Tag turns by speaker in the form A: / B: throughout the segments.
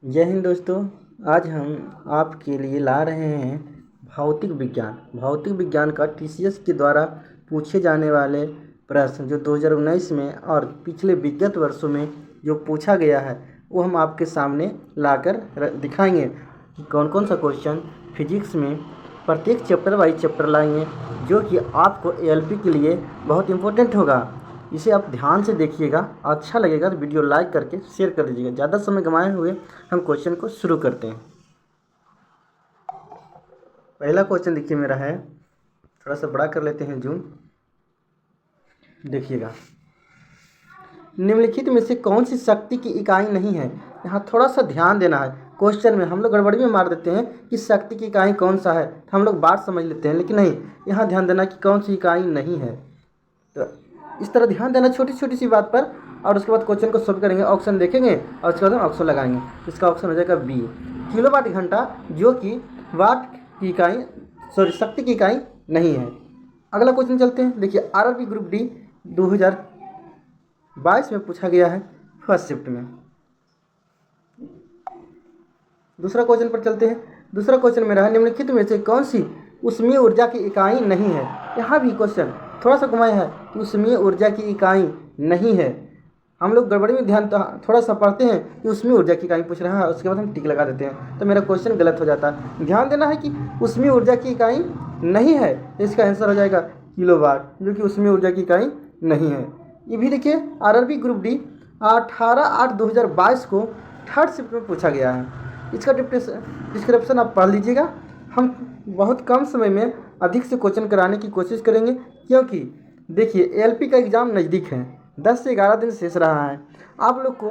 A: जय हिंद दोस्तों। आज हम आपके लिए ला रहे हैं भौतिक विज्ञान का टीसीएस के द्वारा पूछे जाने वाले प्रश्न जो 2019 में और पिछले विगत वर्षों में जो पूछा गया है वो हम आपके सामने लाकर दिखाएंगे कि कौन कौन सा क्वेश्चन फिजिक्स में प्रत्येक चैप्टर वाइज चैप्टर लाएंगे जो कि आपको एएलपी के लिए बहुत इम्पोर्टेंट होगा। इसे आप ध्यान से देखिएगा, अच्छा लगेगा तो वीडियो लाइक करके शेयर कर दीजिएगा। ज़्यादा समय गंवाए हुए हम क्वेश्चन को शुरू करते हैं। पहला क्वेश्चन देखिए मेरा है, थोड़ा सा बड़ा कर लेते हैं जूम। देखिएगा, निम्नलिखित में से कौन सी शक्ति की इकाई नहीं है। यहाँ थोड़ा सा ध्यान देना है। क्वेश्चन में हम लोग गड़बड़ी में मार देते हैं कि शक्ति की इकाई कौन सा है, तो हम लोग बात समझ लेते हैं, लेकिन नहीं, यहाँ ध्यान देना कि कौन सी इकाई नहीं है। तो इस तरह ध्यान देना छोटी छोटी सी बात पर, और उसके बाद क्वेश्चन को सॉल्व करेंगे, ऑप्शन देखेंगे और उसके बाद हम ऑप्शन लगाएंगे। इसका ऑप्शन हो जाएगा बी, किलोवाट घंटा, जो कि वाट की इकाई शक्ति की इकाई नहीं है। अगला क्वेश्चन चलते हैं। देखिए, आरआरबी ग्रुप डी 2022 में पूछा गया है फर्स्ट शिफ्ट में। दूसरा क्वेश्चन पर चलते हैं। दूसरा क्वेश्चन मेरा है, निम्नलिखित में से कौन सी ऊष्मीय ऊर्जा की इकाई नहीं है। यहाँ भी क्वेश्चन थोड़ा सा घुमाया है कि ऊष्मीय ऊर्जा की इकाई नहीं है। हम लोग गड़बड़ी में ध्यान थोड़ा सा पढ़ते हैं कि ऊष्मीय ऊर्जा की इकाई पूछ रहा है, उसके बाद हम टिक लगा देते हैं, तो मेरा क्वेश्चन गलत हो जाता है। ध्यान देना है कि ऊष्मीय ऊर्जा की इकाई नहीं है, तो इसका आंसर हो जाएगा किलोवाट, जो कि ऊष्मीय ऊर्जा की इकाई नहीं है। ये भी देखिए, आरआरबी ग्रुप डी 18/8/2022 को थर्ड शिफ्ट में पूछा गया है। इसका डिस्क्रिप्शन आप पढ़ लीजिएगा। हम बहुत कम समय में अधिक से क्वेश्चन कराने की कोशिश करेंगे, क्योंकि देखिए एएलपी का एग्ज़ाम नज़दीक है, 10 से 11 दिन शेष रहा है। आप लोग को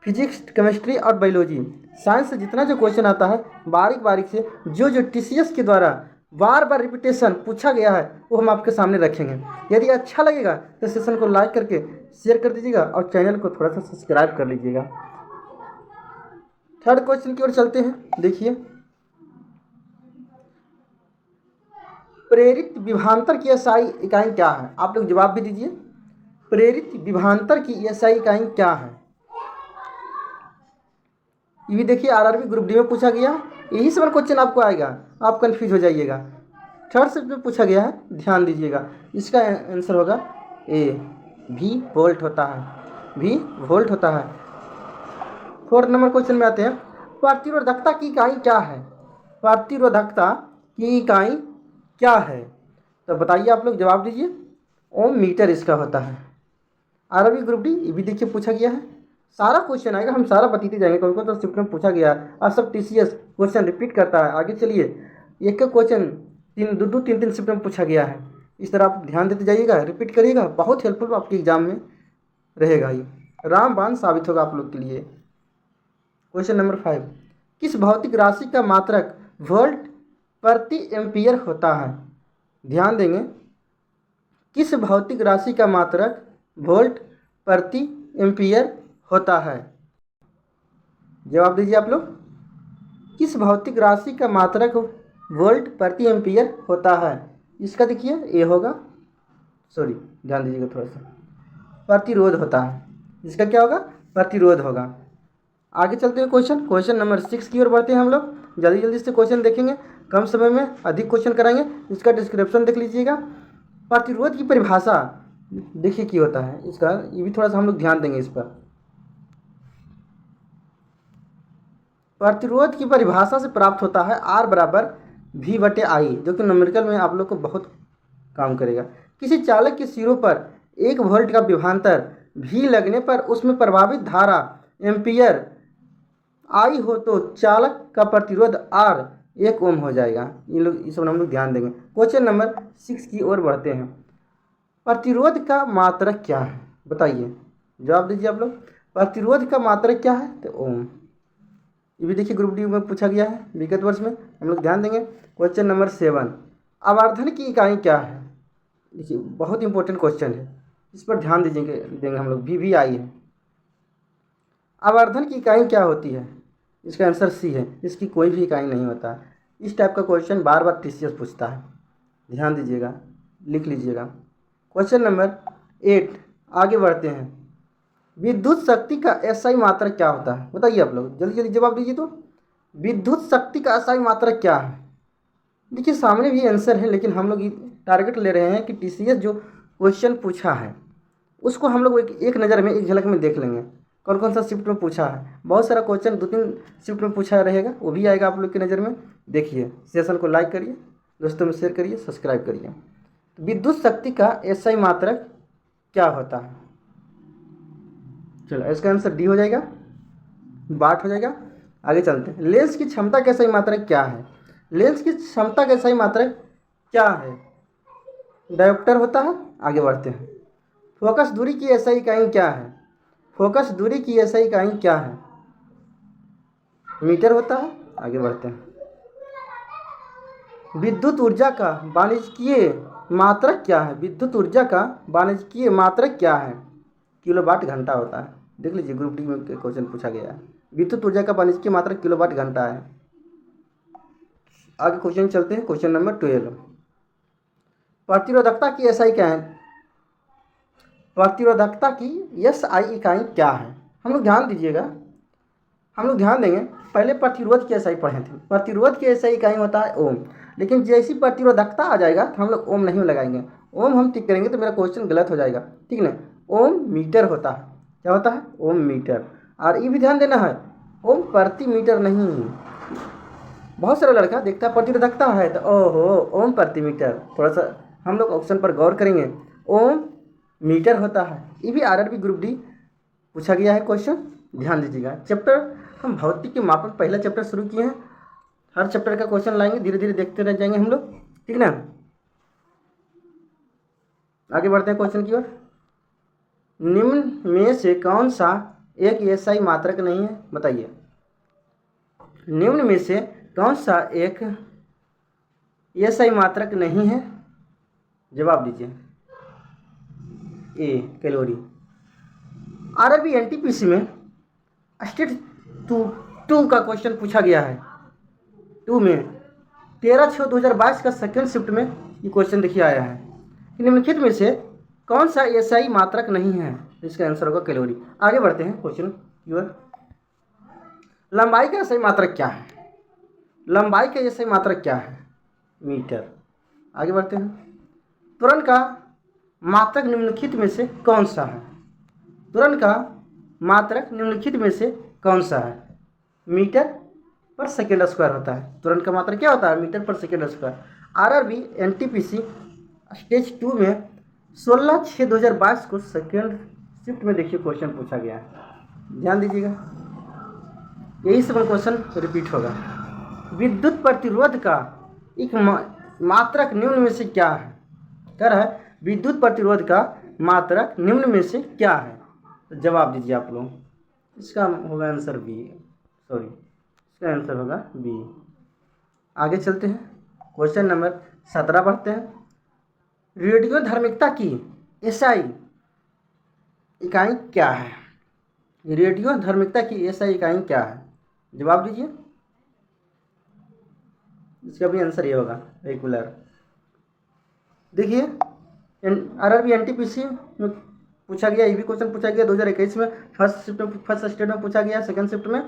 A: फिजिक्स, केमिस्ट्री और बायोलॉजी, साइंस से जितना जो क्वेश्चन आता है बारीक बारीक से, जो टीसीएस के द्वारा बार बार रिपीटेशन पूछा गया है, वो हम आपके सामने रखेंगे। यदि अच्छा लगेगा तो सेशन को लाइक करके शेयर कर दीजिएगा और चैनल को थोड़ा सा सब्सक्राइब कर लीजिएगा। थर्ड क्वेश्चन की ओर चलते हैं। देखिए, प्रेरित विभवांतर की एसआई इकाई क्या है। आप लोग जवाब भी दीजिए, प्रेरित विभवांतर की एसआई इकाई क्या है। ये भी देखिए, आरआरबी ग्रुप डी में पूछा गया, यही सवाल क्वेश्चन आपको आएगा, आप कंफ्यूज हो जाइएगा। थर्ड शिफ्ट में पूछा गया है, ध्यान दीजिएगा। इसका आंसर होगा ए, भी वोल्ट होता है, भी वोल्ट होता है। फोर्थ नंबर क्वेश्चन में आते हैं, प्रतिरोधकता की इकाई क्या है। प्रतिरोधकता की इकाई क्या है, तो बताइए, आप लोग जवाब दीजिए। ओम मीटर इसका होता है। आरआरबी ग्रुप डी, ये भी देखिए पूछा गया है। सारा क्वेश्चन आएगा, हम सारा बताते जाएंगे कौन कौन सा शिफ्ट में पूछा गया है। और सब टीसीएस क्वेश्चन रिपीट करता है। आगे चलिए, एक क्वेश्चन तीन शिफ्ट में पूछा गया है। इस तरह आप ध्यान देते जाइएगा, रिपीट करिएगा, बहुत हेल्पफुल आपके एग्जाम में रहेगा। ये रामबाण साबित होगा आप लोग के लिए। क्वेश्चन नंबर 5, किस भौतिक राशि का मात्रक वोल्ट प्रति एम्पियर होता है। ध्यान देंगे, किस भौतिक राशि का मात्रक वोल्ट प्रति एम्पियर होता है। जवाब दीजिए आप लोग, किस भौतिक राशि का मात्रक वोल्ट प्रति एम्पियर होता है। इसका देखिए ए होगा, सॉरी ध्यान दीजिएगा थोड़ा सा, प्रतिरोध होता है। इसका क्या होगा, प्रतिरोध होगा। आगे चलते हैं क्वेश्चन नंबर 6 की ओर बढ़ते हैं। हम लोग जल्दी जल्दी से क्वेश्चन देखेंगे, कम समय में अधिक क्वेश्चन कराएंगे। इसका डिस्क्रिप्शन देख लीजिएगा। प्रतिरोध की परिभाषा देखिए क्या होता है, इसका ये भी थोड़ा सा हम लोग ध्यान देंगे इस पर। प्रतिरोध की परिभाषा से प्राप्त होता है R बराबर V/I, जो कि न्यूमेरिकल में आप लोग को बहुत काम करेगा। किसी चालक के सिरों पर 1 वोल्ट का विभवांतर V लगने पर उसमें प्रभावित धारा एम्पियर I हो तो चालक का प्रतिरोध R 1 ओम हो जाएगा। इन लोग इस हम लोग ध्यान देंगे। क्वेश्चन नंबर 6 की ओर बढ़ते हैं। प्रतिरोध का मात्रक क्या है, बताइए, जवाब दीजिए आप लोग। प्रतिरोध का मात्रक क्या है, तो ओम। ये भी देखिए ग्रुप डी में पूछा गया है विगत वर्ष में, हम लोग ध्यान देंगे। क्वेश्चन नंबर 7, आवर्धन की इकाई क्या है। देखिए बहुत इंपॉर्टेंट क्वेश्चन है, इस पर ध्यान देंगे हम लोग। VI है। आवर्धन की इकाई क्या होती है, इसका आंसर सी है, इसकी कोई भी इकाई नहीं होता। इस टाइप का क्वेश्चन बार बार टीसीएस पूछता है, ध्यान दीजिएगा, लिख लीजिएगा। क्वेश्चन नंबर 8, आगे बढ़ते हैं। विद्युत शक्ति का एसआई मात्रक क्या होता है? बताइए आप लोग, जल्दी जल्दी जवाब दीजिए। तो विद्युत शक्ति का एसआई मात्रक क्या है? देखिए सामने भी आंसर है, लेकिन हम लोग टारगेट ले रहे हैं कि टीसीएस जो क्वेश्चन पूछा है उसको हम लोग एक नज़र में, एक झलक में देख लेंगे कौन कौन सा शिफ्ट में पूछा है। बहुत सारा क्वेश्चन 2-3 शिफ्ट में पूछा रहेगा, वो भी आएगा आप लोग की नज़र में। देखिए सेशन को लाइक करिए, दोस्तों में शेयर करिए, सब्सक्राइब करिए। विद्युत शक्ति का एसआई मात्रक क्या होता है? चलो इसका आंसर डी हो जाएगा, वाट हो जाएगा। आगे चलते हैं। लेंस की क्षमता का एसआई मात्रक क्या है? लेंस की क्षमता का एसआई मात्रक क्या है? डायोप्टर होता है। आगे बढ़ते हैं। फोकस दूरी की एसआई इकाई क्या है? फोकस दूरी की एसआई इकाई क्या है? मीटर होता है। आगे बढ़ते हैं। विद्युत ऊर्जा का वाणिज्यिक मात्रक क्या है? विद्युत ऊर्जा का वाणिज्यिक मात्रक क्या है? किलोवाट घंटा होता है। देख लीजिए ग्रुप डी में क्वेश्चन पूछा गया है। विद्युत ऊर्जा का वाणिज्यिक मात्रक किलोवाट घंटा है। आगे क्वेश्चन चलते हैं। Question number 12। प्रतिरोधकता की एसआई क्या है? प्रतिरोधकता की एसआई इकाई क्या है? हम लोग ध्यान दीजिएगा, हम लोग ध्यान देंगे। पहले प्रतिरोध की एसआई पढ़े थे। प्रतिरोध की एसआई इकाई होता है ओम, लेकिन जैसी प्रतिरोधकता आ जाएगा तो हम लोग ओम नहीं लगाएंगे। ओम हम टिक करेंगे तो मेरा क्वेश्चन गलत हो जाएगा, ठीक ना। ओम मीटर होता है। क्या होता है? ओम मीटर। और ये भी ध्यान देना है, ओम प्रति मीटर नहीं। बहुत सारा लड़का देखता है प्रतिरोधकता है तो ओहो ओम प्रति मीटर। थोड़ा सा हम लोग ऑप्शन पर गौर करेंगे। ओम मीटर होता है। ये भी आरआरबी ग्रुप डी पूछा गया है क्वेश्चन, ध्यान दीजिएगा। चैप्टर हम भौतिक के मापन पहला चैप्टर शुरू किए हैं। हर चैप्टर का क्वेश्चन लाएंगे, धीरे धीरे देखते रह जाएंगे हम लोग, ठीक ना। आगे बढ़ते हैं क्वेश्चन की ओर। निम्न में से कौन सा एक एसआई मात्रक नहीं है? बताइए। निम्न में से कौन सा एक एसआई मात्रक नहीं है? जवाब दीजिए। ए कैलोरी। आरआरबी एनटीपीसी में स्टेट 2 का क्वेश्चन पूछा गया है। 2 में 13/6/2022 का सेकेंड शिफ्ट में ये क्वेश्चन देखिए आया है। निम्नलिखित में से कौन सा एसआई मात्रक नहीं है? इसका आंसर होगा कैलोरी। आगे बढ़ते हैं क्वेश्चन की ओर। लंबाई का एसआई मात्रक क्या है? लंबाई का एसआई मात्रक क्या है? मीटर। आगे बढ़ते हैं। त्वरण का मात्रक निम्नलिखित में से कौन सा है? त्वरण का मात्रक निम्नलिखित में से कौन सा है? मीटर पर सेकेंड स्क्वायर होता है। त्वरण का मात्रक क्या होता है? मीटर पर second square. RRB NTPC stage 2 में 16/6/2022 को सेकेंड शिफ्ट में देखिए क्वेश्चन पूछा गया है, ध्यान दीजिएगा। यही सब क्वेश्चन रिपीट होगा। विद्युत प्रतिरोध का एक मात्रक निम्न में से क्या है? कह रहा है विद्युत प्रतिरोध का मात्रक निम्न में से क्या है? तो जवाब दीजिए आप लोग। इसका होगा आंसर बी, सॉरी इसका आंसर होगा बी। आगे चलते हैं। क्वेश्चन नंबर 17 पढ़ते हैं। रेडियो धार्मिकता की एसआई इकाई क्या है? रेडियो धार्मिकता की एसआई इकाई क्या है? जवाब दीजिए। इसका भी आंसर ये होगा रेगुलर। देखिए आरआरबी एनटीपीसी में पूछा गया, ये भी क्वेश्चन पूछा गया 2021 में। फर्स्ट स्टेट में पूछा गया, सेकंड शिफ्ट में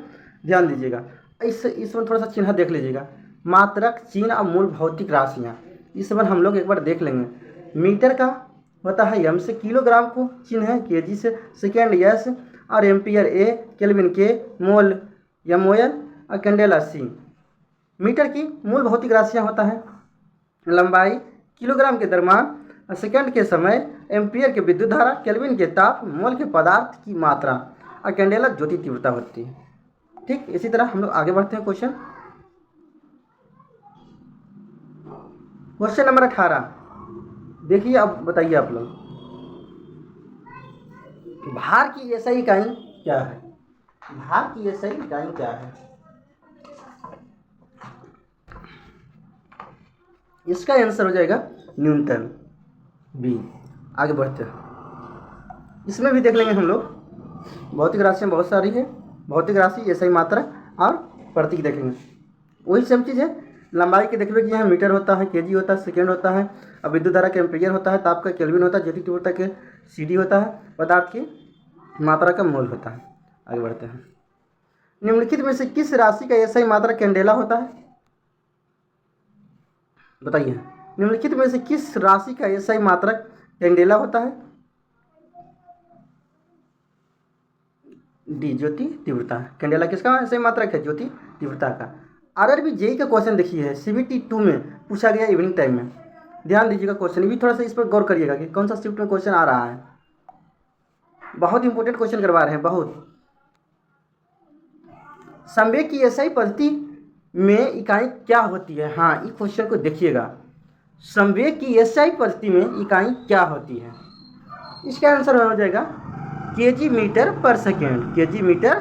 A: ध्यान दीजिएगा। इसमें थोड़ा सा चिन्ह देख लीजिएगा। मात्रक, चिन्ह और मूल भौतिक राशियाँ, इस पर हम लोग एक बार देख लेंगे। मीटर का होता है एम से, किलोग्राम को चिन्ह है केजी से, सेकेंड एस और एम्पियर ए, केल्विन के, मोल एमओएल और कैंडेला सी। मीटर की मूल भौतिक राशियाँ होता है लंबाई, किलोग्राम के द्रव्यमान, सेकंड के समय, एम्पियर के विद्युत धारा, केल्विन के ताप, मोल के पदार्थ की मात्रा और कैंडेला ज्योति तीव्रता होती है। ठीक, इसी तरह हम लोग आगे बढ़ते हैं। क्वेश्चन नंबर 18 देखिए। अब बताइए आप लोग, भार की एसआई इकाई क्या है? भार की एसआई इकाई क्या है? इसका आंसर हो जाएगा न्यूटन, बी। आगे बढ़ते हैं। इसमें भी देख लेंगे हम लोग। भौतिक राशियाँ बहुत सारी है। भौतिक राशि, एसआई मात्रक और प्रतीक देखेंगे। वही सेम चीज़ है। लंबाई के देखिए कि यहाँ मीटर होता है, केजी होता है, सेकेंड होता है, और विद्युत धारा के एम्पियर होता है, ताप का केल्विन होता है, ज्योति तीव्रता के सीडी होता है, पदार्थ की मात्रा का मोल होता है। आगे बढ़ते हैं। निम्नलिखित में से किस राशि का एसआई मात्रा कैंडेला होता है? बताइए, निम्नलिखित में से किस राशि का एसआई मात्रा कैंडेला होता है? डी, ज्योति तीव्रता। कैंडेला किसका एसआई मात्रक है? ज्योति तीव्रता का। आरआरबी जेई का क्वेश्चन देखिए है, सीबीटी 2 में पूछा गया इवनिंग टाइम में। ध्यान दीजिएगा, क्वेश्चन भी थोड़ा सा इस पर गौर करिएगा कि कौन सा शिफ्ट में क्वेश्चन आ रहा है। बहुत इंपॉर्टेंट क्वेश्चन करवा रहे हैं, बहुत। संवेग की एसआई पद्धति में इकाई क्या होती है? हाँ, इस क्वेश्चन को देखिएगा। संवेग की एसआई पद्धति में इकाई क्या होती है? इसका आंसर हो जाएगा केजी मीटर पर सेकेंड। केजी मीटर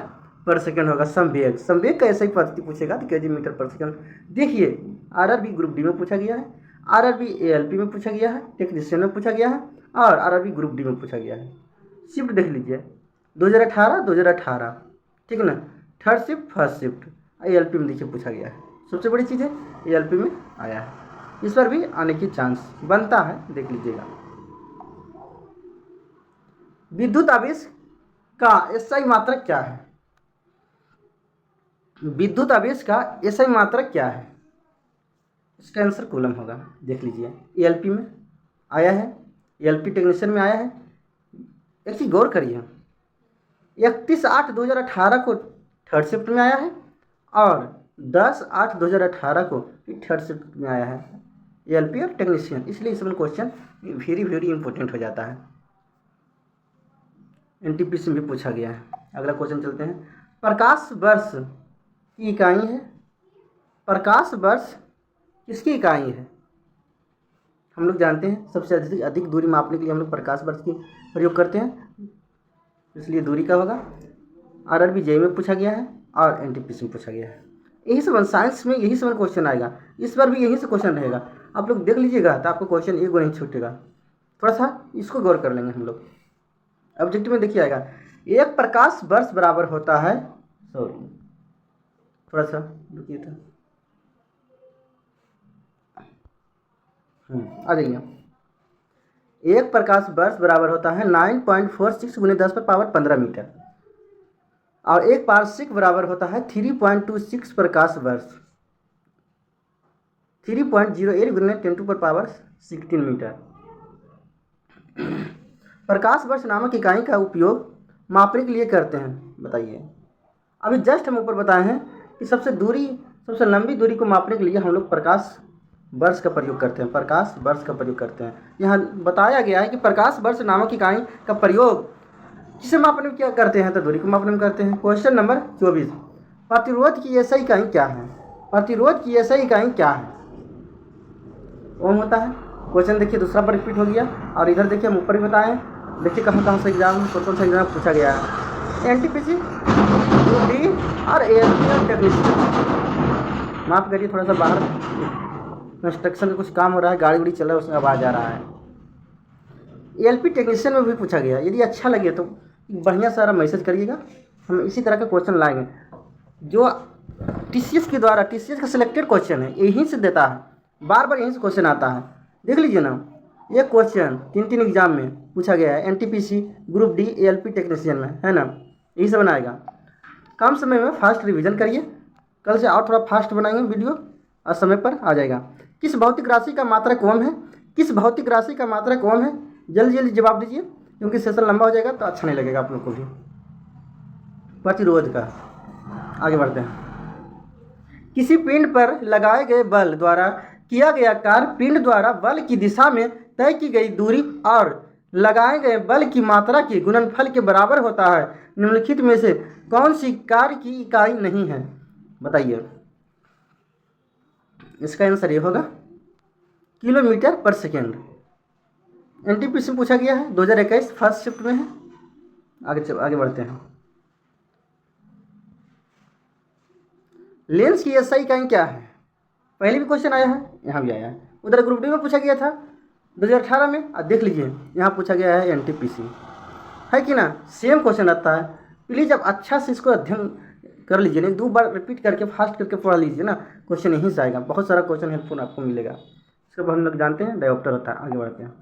A: पर सेकेंड होगा संवेग। संवेग का एसआई पद्धति पूछेगा तो केजी मीटर पर सेकेंड। देखिए, आरआरबी ग्रुप डी में पूछा गया है, आरआरबी एएलपी में पूछा गया है, टेक्नीशियन में पूछा गया है, और आरआरबी ग्रुप डी में पूछा गया है। शिफ्ट देख लीजिए, 2018, ठीक है ना। Third shift, first shift ALP में देखिए पूछा गया है। सबसे बड़ी चीज़ है एएलपी में आया है। इस पर भी आने की चांस बनता है, देख लीजिएगा। विद्युत आवेश का एसआई मात्रक क्या है? विद्युत आवेश का एसआई मात्रक क्या है? इसका आंसर कूलम होगा। देख लीजिए, एएलपी में आया है, एएलपी टेक्नीशियन में आया है। एक चीज गौर करिए, 31/8/2018 को थर्ड शिफ्ट में आया है और 10/8/2018 को थर्ड शिफ्ट में आया है, एएलपी और टेक्नीशियन। इसलिए इसमें क्वेश्चन वेरी वेरी इंपॉर्टेंट हो जाता है। एनटीपीसी में भी पूछा गया है। अगला क्वेश्चन चलते हैं। प्रकाश वर्ष की इकाई है। प्रकाश वर्ष किसकी इकाई है? हम लोग जानते हैं सबसे अधिक दूरी मापने के लिए हम लोग प्रकाश वर्ष की प्रयोग करते हैं, इसलिए दूरी का होगा। आरआरबी जेई में पूछा गया है और एनटीपीसी में पूछा गया है। यही सब साइंस में यही सब क्वेश्चन आएगा। इस बार भी यही से क्वेश्चन रहेगा। आप लोग देख लीजिएगा तो आपको क्वेश्चन एक बार नहीं छूटेगा। थोड़ा सा इसको गौर कर लेंगे हम लोग। ऑब्जेक्टिव में देखिए आएगा, एक प्रकाश वर्ष बराबर होता है, सॉरी थोड़ा सा रुकिए था, आ जाइए। एक प्रकाश वर्ष बराबर होता है 9.46 × 10⁻15 मीटर और एक पारसिक बराबर होता है 3.26 प्रकाश वर्ष, 3.08 × 10⁻16 मीटर। प्रकाश वर्ष नामक इकाई का उपयोग मापने के लिए करते हैं, बताइए। अभी जस्ट हम ऊपर बताए हैं कि सबसे लंबी दूरी को मापने के लिए हम लोग प्रकाश वर्ष का प्रयोग करते हैं, प्रकाश वर्ष का प्रयोग करते हैं। यहाँ बताया गया है कि प्रकाश वर्ष नामक इकाई का प्रयोग किसे मापने में क्या करते हैं? तो दूरी को मापने में करते हैं। क्वेश्चन नंबर 24, प्रतिरोध की एसआई इकाई क्या है? प्रतिरोध की एसआई इकाई क्या है? ओम होता है। क्वेश्चन देखिए दूसरा बार रिपीट हो गया और इधर देखिए हम ऊपर भी बताएं। देखिए कहाँ से एग्जाम कौन सा एग्जाम पूछा गया है। एनटीपीसी, ग्रुप डी और एएलपी और टेक्नीशियन। माफ करिए, थोड़ा सा बाहर कंस्ट्रक्शन का कुछ काम हो रहा है, गाड़ी उड़ी चल रहा है, उसमें आवाज़ आ रहा है। एएलपी टेक्नीशियन में भी पूछा गया। यदि अच्छा लगे तो बढ़िया सारा मैसेज करिएगा, हम इसी तरह का क्वेश्चन लाएंगे जो टीसीएस के द्वारा, टीसीएस का सिलेक्टेड क्वेश्चन है, यहीं से देता है, बार बार यहीं से क्वेश्चन आता है। देख लीजिए ना, ये क्वेश्चन 3 एग्जाम में पूछा गया है, NTPC, group D, ALP technician में, है ना। यही से बनाएगा। कम समय में फास्ट रिवीजन करिए, कल से और थोड़ा फास्ट बनाएंगे वीडियो और समय पर आ जाएगा। किस भौतिक राशि का मात्रक ओम है? किस भौतिक राशि का मात्रक ओम है? जल्दी जल्दी जवाब दीजिए, क्योंकि सेशन लंबा हो जाएगा तो अच्छा नहीं लगेगा आप लोग को भी। प्रतिरोध का, आगे बढ़ते हैं। किसी पिंड पर लगाए गए बल द्वारा किया गया कार्य पिंड द्वारा बल की दिशा में तय की गई दूरी और लगाए गए बल की मात्रा के गुणनफल के बराबर होता है। निम्नलिखित में से कौन सी कार्य की इकाई नहीं है? बताइए। इसका आंसर ये होगा किलोमीटर पर सेकेंड। एनटीपीसी में पूछा गया है, 2021 फर्स्ट शिफ्ट में है। आगे बढ़ते हैं। लेंस की एसआई इकाई क्या है? पहले भी क्वेश्चन आया है, यहाँ भी आया है। उधर ग्रुप डी में पूछा गया था 2018 में, अब देख लीजिए यहाँ पूछा गया है एनटीपीसी, है कि ना। सेम क्वेश्चन आता है। प्लीज़ आप अच्छा से इसको अध्ययन कर लीजिए, नहीं 2 बार रिपीट करके फास्ट करके पढ़ लीजिए ना, क्वेश्चन यहीं से आएगा। बहुत सारा क्वेश्चन हेल्पफुल आपको मिलेगा। इसके बाद हम लोग जानते हैं डायोप्टर होता है। आगे बढ़ते हैं।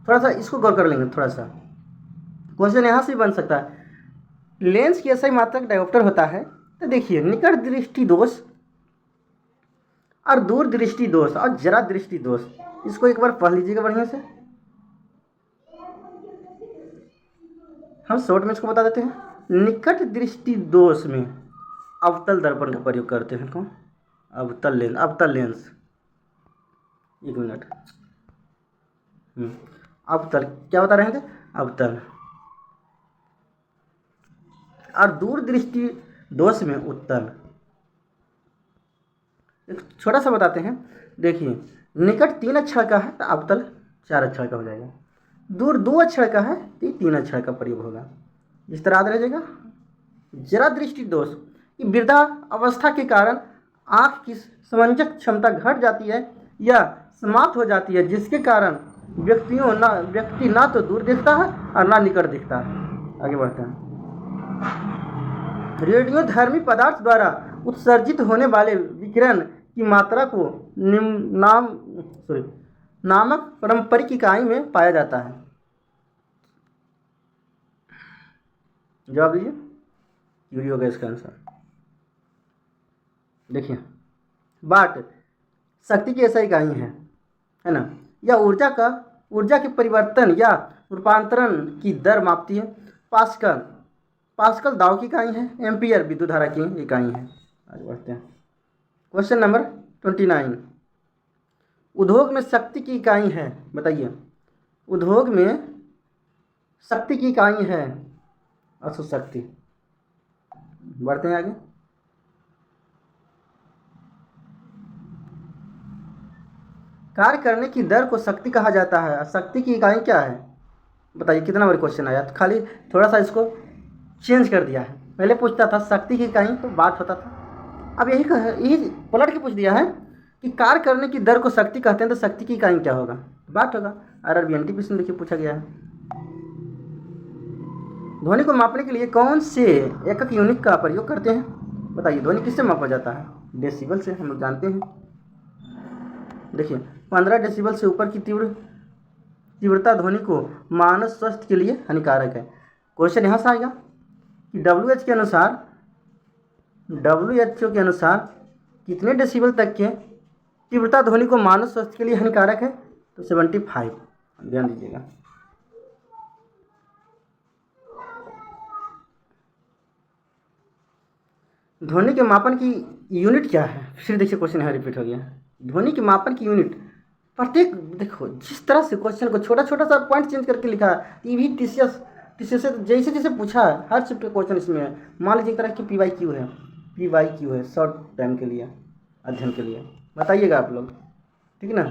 A: थोड़ा सा इसको गौर कर लेंगे थोड़ा सा। क्वेश्चन यहाँ से बन सकता है, लेंस की SI मात्रक डायोप्टर होता है। तो देखिए निकट दृष्टि दोष और दूर दृष्टि दोष और जरा दृष्टि दोष, इसको एक बार पढ़ लीजिएगा बढ़िया से। हम शॉर्ट में इसको बता देते हैं। निकट दृष्टि दोष में अवतल दर्पण का प्रयोग करते हैं। कौन? अवतल लेंस। एक मिनट, अवतल क्या बता रहे थे? अवतल। और दूर दृष्टि दोष में उत्तल। एक छोटा सा बताते हैं, देखिए निकट 3 अक्षर का है तो अवतल 4 अक्षर का हो जाएगा, दूर 2 अक्षर का है तो 3 अक्षर का प्रयोग होगा। इस तरह याद रह जाएगा। जरा दृष्टि दोष, वृद्धा अवस्था के कारण आँख की समंजक क्षमता घट जाती है या समाप्त हो जाती है, जिसके कारण व्यक्ति ना तो दूर दिखता है और ना निकट दिखता है। आगे बढ़ते हैं। रेडियोधर्मी पदार्थ द्वारा उत्सर्जित होने वाले विकिरण की मात्रा को नामक पारंपरिक इकाई में पाया जाता है। जवाब दीजिए, यूरी होगा इसका आंसर। देखिए वाट शक्ति की ऐसा इकाई है ना, या ऊर्जा के परिवर्तन या रूपांतरण की दर मापती है। पास्कल दाव की इकाई है। एम्पियर विद्युत धारा की इकाई है। आगे बढ़ते हैं। क्वेश्चन नंबर 29, उद्योग में शक्ति की इकाई है, बताइए। उद्योग में शक्ति की इकाई है अशुद्ध शक्ति। बढ़ते हैं आगे। कार्य करने की दर को शक्ति कहा जाता है। शक्ति की इकाई क्या है, बताइए। कितना नंबर क्वेश्चन आया? तो खाली थोड़ा सा इसको चेंज कर दिया है। पहले पूछता था शक्ति की इकाई तो वाट होता था, अब यही पलट के पूछ दिया है कि कार्य करने की दर को शक्ति कहते हैं, तो शक्ति की इकाई क्या होगा? वाट होगा। RRB NTPC देखिए पूछा गया है। ध्वनि को मापने के लिए कौन से एकक यूनिट का प्रयोग करते हैं, बताइए। ध्वनि किससे मापा जाता है? डेसिबल से, हम लोग जानते हैं। देखिए 15 डेसिबल से ऊपर की तीव्रता ध्वनि को मानव स्वास्थ्य के लिए हानिकारक है। क्वेश्चन यहाँ से आएगा कि WHO के अनुसार कितने डेसिबल तक के तीव्रता ध्वनि को मानव स्वास्थ्य के लिए हानिकारक है? तो 75। ध्यान दीजिएगा। ध्वनि के मापन की यूनिट क्या है? फिर देखिए क्वेश्चन यहाँ रिपीट हो गया। ध्वनि के मापन की यूनिट प्रत्येक, देखो जिस तरह से क्वेश्चन को छोटा छोटा सा पॉइंट चेंज करके लिखा है, TCS से जैसे जैसे पूछा है, हर शिफ्ट का क्वेश्चन इसमें है। मान लीजिए एक तरह की PYQ है शॉर्ट टाइम के लिए, अध्ययन के लिए, बताइएगा आप लोग, ठीक है ना।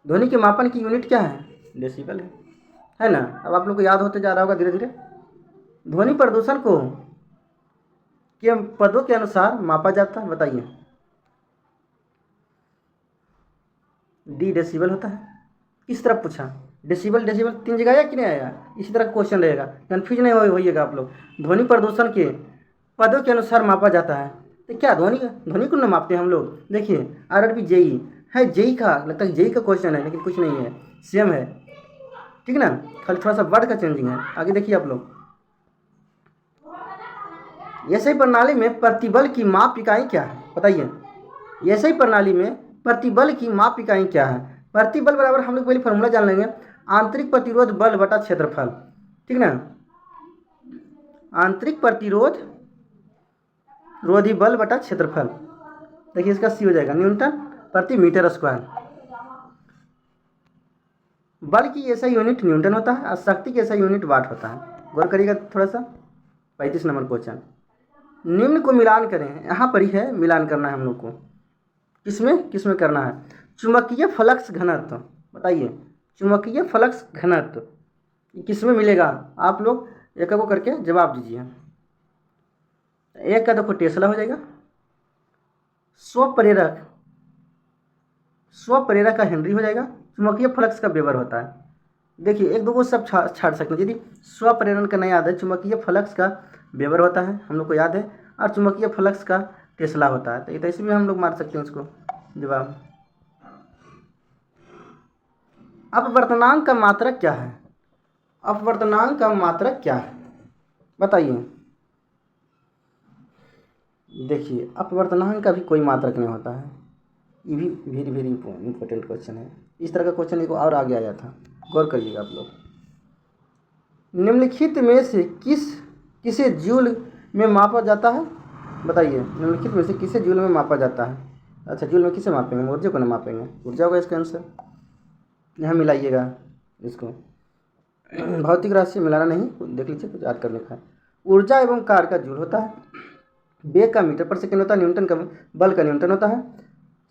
A: ध्वनि के मापन की यूनिट क्या है? डेसिबल है ना। अब आप लोग को याद होते जा रहा होगा धीरे धीरे। ध्वनि प्रदूषण को के पदों के अनुसार मापा जाता है, बताइए। D डेसिबल होता है। किस तरह पूछा? डेसिबल 3 जगह आया कि नहीं आया? इसी तरह क्वेश्चन रहेगा, कन्फ्यूज नहीं होइएगा आप लोग। ध्वनि प्रदूषण के पदों के अनुसार मापा जाता है, तो क्या ध्वनि को न मापते हैं हम लोग? देखिए RRB JEE है, JEE का लगता है, JEE का क्वेश्चन है, लेकिन कुछ नहीं है, सेम है, ठीक ना, खाली थोड़ा सा वर्ड का चेंजिंग है। आगे देखिए आप लोग। SI प्रणाली में प्रतिबल की माप इकाई क्या है, बताइए। SI प्रणाली में प्रतिबल की माप इकाई क्या है? प्रतिबल बराबर, हम लोग पहले फॉर्मूला जान लेंगे, आंतरिक प्रतिरोध बल बटा क्षेत्रफल, ठीक ना। आंतरिक प्रतिरोध रोधी बल बटा क्षेत्रफल। देखिए इसका C हो जाएगा न्यूटन प्रति मीटर स्क्वायर। बल की SI यूनिट न्यूटन होता है और शक्ति की SI यूनिट वाट होता है। गौर करिएगा थोड़ा सा। 35 नंबर क्वेश्चन। निम्न को मिलान करें, यहाँ पर ही है, मिलान करना है हम लोग को। किसमें करना है? चुंबकीय फ्लक्स घनत्व, बताइए। चुंबकीय फ्लक्स घनत्व किसमें मिलेगा? आप लोग एक एक करके जवाब दीजिए। एक का देखो टेस्ला हो जाएगा, स्वप्रेरक का हेनरी हो जाएगा, चुंबकीय फ्लक्स का वेबर होता है। देखिए 1 2 को सब छाड़ सकते हैं। यदि स्वप्रेरण का नहीं याद है, चुंबकीय फ्लक्स का वेबर होता है, हम लोग को याद है, और चुंबकीय फ्लक्स का टेस्ला होता है। तो इसे भी हम लोग मार सकते हैं इसको जवाब। अपवर्तनांक का मात्रक क्या है? अपवर्तनांक का मात्रक क्या है बताइए। देखिए अपवर्तनांक का भी कोई मात्रक नहीं होता है। ये भी वेरी वेरी इंपॉर्टेंट क्वेश्चन है। इस तरह का क्वेश्चन एक और आगे आया था, गौर करिएगा आप लोग। निम्नलिखित में से किसे जूल में मापा जाता है बताइए। निम्नलिखित में से किसे जूल में मापा जाता है? अच्छा जूल में किसे मापेंगे? ऊर्जा को ना मापेंगे, ऊर्जा होगा इसका आंसर। यहाँ मिलाइएगा इसको, भौतिक राशि से मिलाना नहीं, देख लीजिए कुछ याद करने का है। ऊर्जा एवं कार्य का जूल होता है, वेग का मीटर पर सेकंड होता है, न्यूटन का बल का न्यूटन होता है,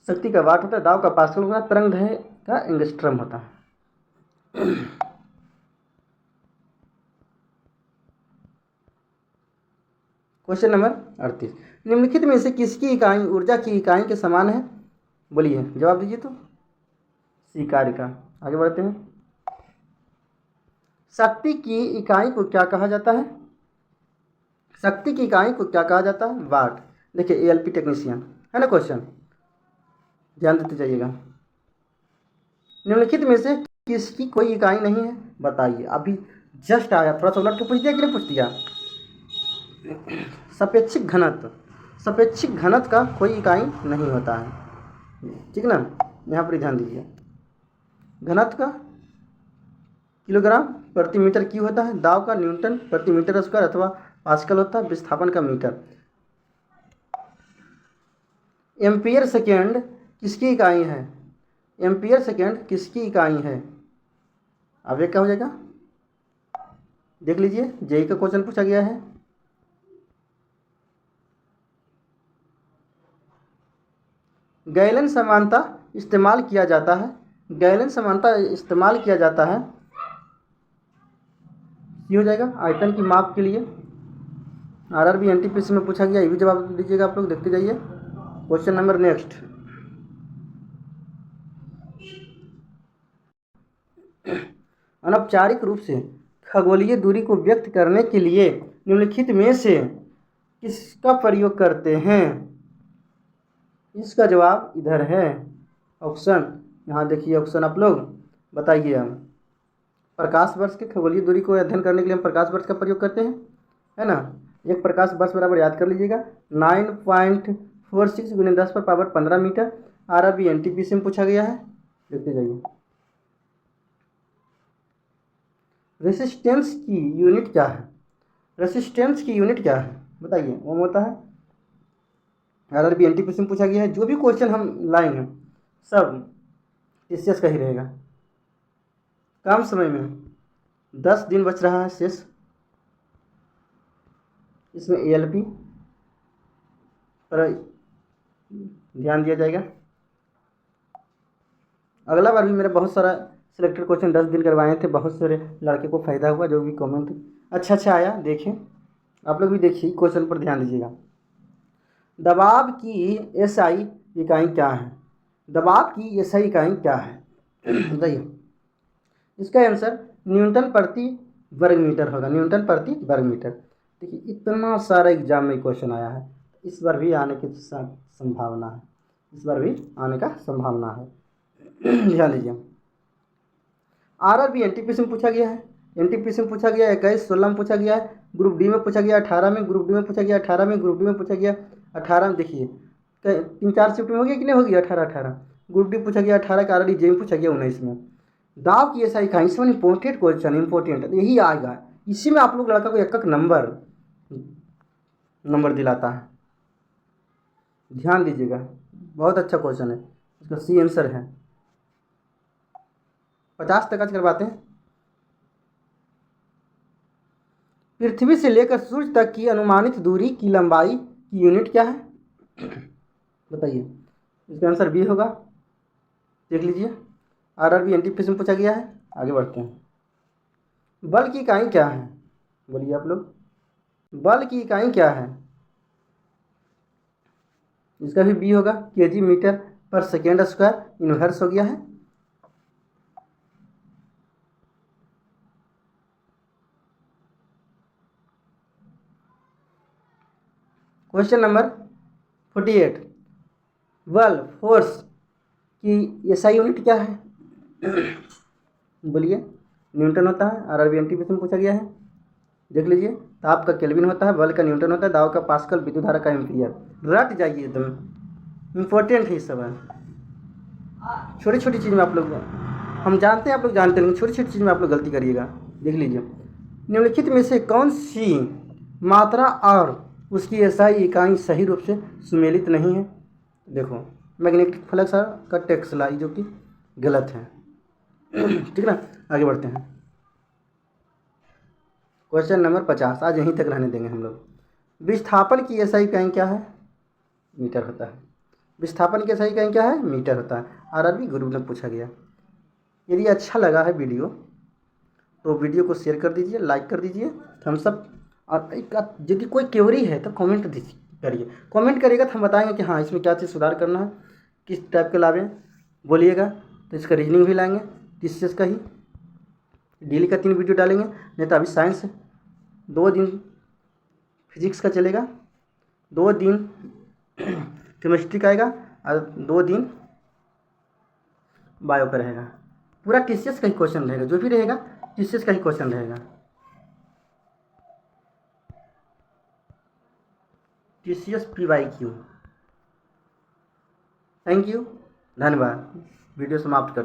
A: शक्ति का वाट होता है, दाव का पास्कल होता है, तरंग दैर्घ्य का एंगस्ट्रम होता है। क्वेश्चन नंबर 38, निम्नलिखित में से किसकी इकाई ऊर्जा की इकाई के समान है? बोलिए, जवाब दीजिए तो। सी कार्य का। आगे बढ़ते हैं। शक्ति की इकाई को क्या कहा जाता है? शक्ति की इकाई को क्या कहा जाता है? वाट। देखिए एएलपी टेक्नीशियन है ना क्वेश्चन, ध्यान देते जाइएगा। निम्नलिखित में से किसकी कोई इकाई नहीं है बताइए। अभी जस्ट आया, थोड़ा सा उलट के पूछ दिया कि नहीं पूछ दिया। सापेक्षिक घनत्व, सापेक्षिक घनत्व का कोई इकाई नहीं होता है, ठीक ना। यहाँ पर ध्यान दीजिए, घनत्व का किलोग्राम प्रति मीटर क्यूब होता है, दाव का न्यूटन प्रति मीटर स्क्वायर अथवा पास्कल होता है, विस्थापन का मीटर। एम्पियर सेकेंड किसकी इकाई है? एम्पियर सेकेंड किसकी इकाई है? अब एक क्या हो जाएगा, देख लीजिए, जेई का क्वेश्चन पूछा गया है। गैलन समानता इस्तेमाल किया जाता है, गैलन समानता इस्तेमाल किया जाता है, ये हो जाएगा आयतन की माप के लिए। आरआरबी एनटीपीसी में पूछा गया, ये भी जवाब दीजिएगा आप लोग, देखते जाइए। क्वेश्चन नंबर नेक्स्ट, अनौपचारिक रूप से खगोलीय दूरी को व्यक्त करने के लिए निम्नलिखित में से किसका प्रयोग करते हैं? इसका जवाब इधर है, ऑप्शन, यहाँ देखिए ऑप्शन आप लोग बताइए। हम प्रकाश वर्ष के खगोलीय दूरी को अध्ययन करने के लिए हम प्रकाश वर्ष का प्रयोग करते हैं, है ना। एक प्रकाश वर्ष बराबर याद कर लीजिएगा 9.46 × 10⁻15 मीटर। आरआरबी एनटीपीसी में पूछा गया है, देखते जाइए। रेसिस्टेंस की यूनिट क्या है? रेसिस्टेंस की यूनिट क्या है बताइए। ओम होता है, आरआरबी एनटीपीसी में पूछा गया है। जो भी क्वेश्चन हम लाएंगे सब टीसीएस का ही रहेगा। कम समय में 10 दिन बच रहा है शेष, इसमें एएलपी पर ध्यान दिया जाएगा। अगला बार भी मेरा बहुत सारा सिलेक्टेड क्वेश्चन 10 दिन करवाए थे, बहुत सारे लड़के को फ़ायदा हुआ, जो भी कमेंट अच्छा आया। देखें आप लोग भी, देखिए क्वेश्चन पर ध्यान दीजिएगा। दबाव की एसआई इकाई क्या है? दबाव की एसआई इकाई क्या है बताइए। इसका आंसर न्यूटन प्रति वर्ग मीटर होगा, न्यूटन प्रति वर्ग मीटर। देखिए इतना सारा एग्जाम में क्वेश्चन आया है, इस बार भी आने की संभावना है, इस बार भी आने का संभावना है। ध्यान दीजिए। आरआरबी एनटीपीसी में पूछा गया है, एनटीपीसी में पूछा गया 21-16 में पूछा गया है, ग्रुप डी में पूछा गया 18 में, ग्रुप डी में पूछा गया 18 में, ग्रुप डी में पूछा गया 18 में। देखिए 3-4 शिफ्ट में हो गया कि नहीं हो गया 18-18। ग्रुप डी पूछा गया 18 का, आरआरबी जे में पूछा गया 19 में। दाव की एसआई इकाई, इसमें इंपॉर्टेंट क्वेश्चन, इंपॉर्टेंट यही आएगा, इसी में आप लोग लड़का को एक नंबर दिलाता है। ध्यान दीजिएगा, बहुत अच्छा क्वेश्चन है, इसका सी आंसर है। 50 तक आज करवाते हैं। पृथ्वी से लेकर सूर्य तक की अनुमानित दूरी की लंबाई की यूनिट क्या है बताइए। इसका आंसर बी होगा, देख लीजिए। आरआरबी एनटीपीसी में पूछा गया है। आगे बढ़ते हैं। बल की इकाई क्या है बोलिए आप लोग, बल की इकाई क्या है? इसका भी बी होगा, केजी मीटर पर सेकेंड स्क्वायर, इनवर्स हो गया है। क्वेश्चन नंबर 48, बल फोर्स की एसआई यूनिट क्या है? बोलिए। न्यूटन होता है, आरआरबी एनटीपीसी में पूछा गया है, देख लीजिए। ताप का केल्विन होता है, बल का न्यूटन होता है, दाव का पास्कल, विद्युत धारा का एम्पियर। रट जाइए एकदम, इम्पोर्टेंट है ये सब है। छोटी छोटी चीज़ में आप लोग, हम जानते हैं आप लोग जानते हैं, लेकिन छोटी छोटी चीज़ में आप लोग गलती करिएगा। देख लीजिए, निम्नलिखित में से कौन सी मात्रा और उसकी एसआई इकाई सही रूप से सुमेलित नहीं है? देखो, मैग्नेटिक फ्लक्स का टेक्सला, जो कि गलत है। ठीक है ना, आगे बढ़ते हैं। क्वेश्चन नंबर 50, आज यहीं तक रहने देंगे हम लोग। विस्थापन की एसआई इकाई क्या है? मीटर होता है। विस्थापन की एसआई इकाई क्या है? मीटर होता है। आरआरबी ग्रुप में पूछा गया। यदि अच्छा लगा है वीडियो तो वीडियो को शेयर कर दीजिए, लाइक कर दीजिए, थम्स अप। और यदि कोई क्वेरी है तो कमेंट दीजिए, करिए। कमेंट करिएगा तो हम बताएंगे कि हाँ इसमें क्या चीज़ सुधार करना है, किस टाइप के लाभें बोलिएगा तो इसका रीजनिंग भी लाएंगे, टीसीएस का ही डेली का 3 वीडियो डालेंगे। नहीं तो अभी साइंस 2 दिन फिजिक्स का चलेगा, 2 दिन केमिस्ट्री का आएगा और 2 दिन बायो का रहेगा। पूरा टीसीएस का ही क्वेश्चन रहेगा, जो भी रहेगा टीसीएस का ही क्वेश्चन रहेगा। TCS PYQ। थैंक यू, धन्यवाद। वीडियो समाप्त कर